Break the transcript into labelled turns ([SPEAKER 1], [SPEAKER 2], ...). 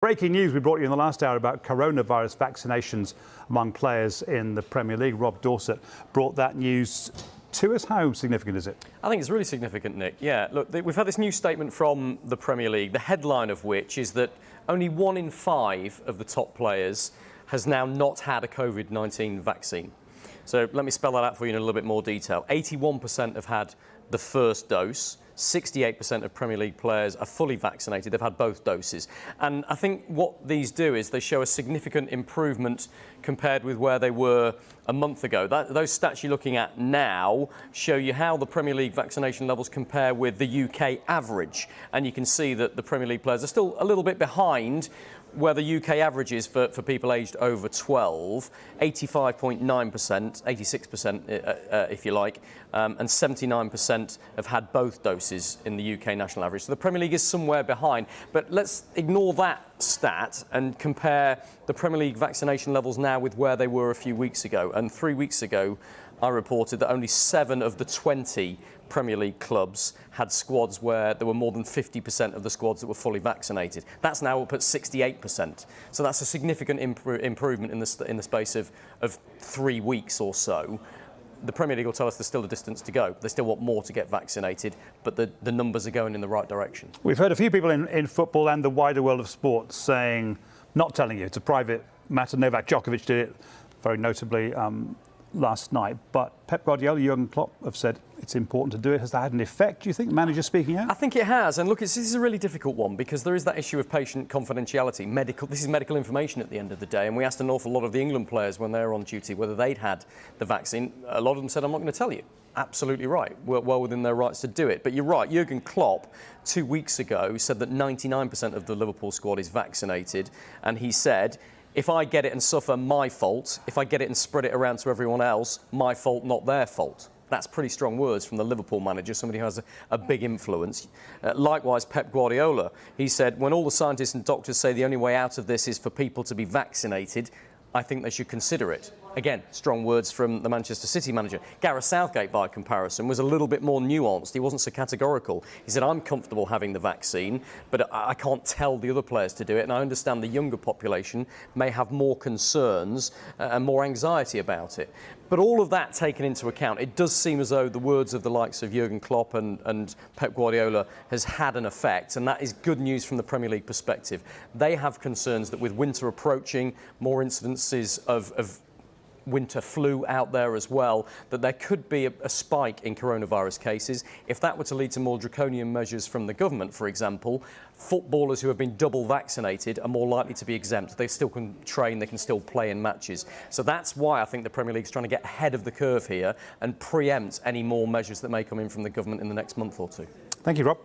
[SPEAKER 1] Breaking news we brought you in the last hour about coronavirus vaccinations among players in the Premier League. Rob Dorset brought that news to us. How significant is it?
[SPEAKER 2] I think it's really significant, Nick. Yeah, look, we've had this new statement from the Premier League, the headline of which is that only 1 in 5 of the top players has now not had a COVID-19 vaccine. So let me spell that out for you in a little bit more detail. 81% have had the first dose. 68% of Premier League players are fully vaccinated. They've had both doses. And I think what these do is they show a significant improvement compared with where they were a month ago. Those stats you're looking at now show you how the Premier League vaccination levels compare with the UK average. And you can see that the Premier League players are still a little bit behind where the UK average is for people aged over 12, 85.9%, 86% if you like, and 79% have had both doses in the UK national average. So the Premier League is somewhere behind. But let's ignore that stat and compare the Premier League vaccination levels now with where they were a few weeks ago. And 3 weeks ago, I reported that only 7 of the 20 Premier League clubs had squads where there were more than 50% of the squads that were fully vaccinated. That's now up at 68%. So that's a significant improvement in the space of 3 weeks or so. The Premier League will tell us there's still a distance to go. They still want more to get vaccinated, but the numbers are going in the right direction.
[SPEAKER 1] We've heard a few people in football and the wider world of sports saying, not telling you, it's a private matter. Novak Djokovic did it very notably last night, but Pep Guardiola, Jurgen Klopp have said it's important to do it. Has that had an effect, do you think, managers speaking out?
[SPEAKER 2] I think it has, and look, this is a really difficult one because there is that issue of patient confidentiality. This is medical information at the end of the day, and we asked an awful lot of the England players when they were on duty whether they'd had the vaccine. A lot of them said, I'm not going to tell you. Absolutely right. Well within their rights to do it. But you're right, Jurgen Klopp 2 weeks ago said that 99% of the Liverpool squad is vaccinated, and he said, if I get it and suffer, my fault. If I get it and spread it around to everyone else, my fault, not their fault. That's pretty strong words from the Liverpool manager, somebody who has a big influence. Likewise, Pep Guardiola, he said, when all the scientists and doctors say the only way out of this is for people to be vaccinated, I think they should consider it. Again, strong words from the Manchester City manager. Gareth Southgate, by comparison, was a little bit more nuanced. He wasn't so categorical. He said, I'm comfortable having the vaccine, but I can't tell the other players to do it. And I understand the younger population may have more concerns and more anxiety about it. But all of that taken into account, it does seem as though the words of the likes of Jurgen Klopp and Pep Guardiola has had an effect, and that is good news from the Premier League perspective. They have concerns that with winter approaching, more incidences of winter flu out there as well, that there could be a spike in coronavirus cases. If that were to lead to more draconian measures from the government, for example, footballers who have been double vaccinated are more likely to be exempt. They still can train, they can still play in matches. So that's why I think the Premier League is trying to get ahead of the curve here and preempt any more measures that may come in from the government in the next month or two.
[SPEAKER 1] Thank you, Rob.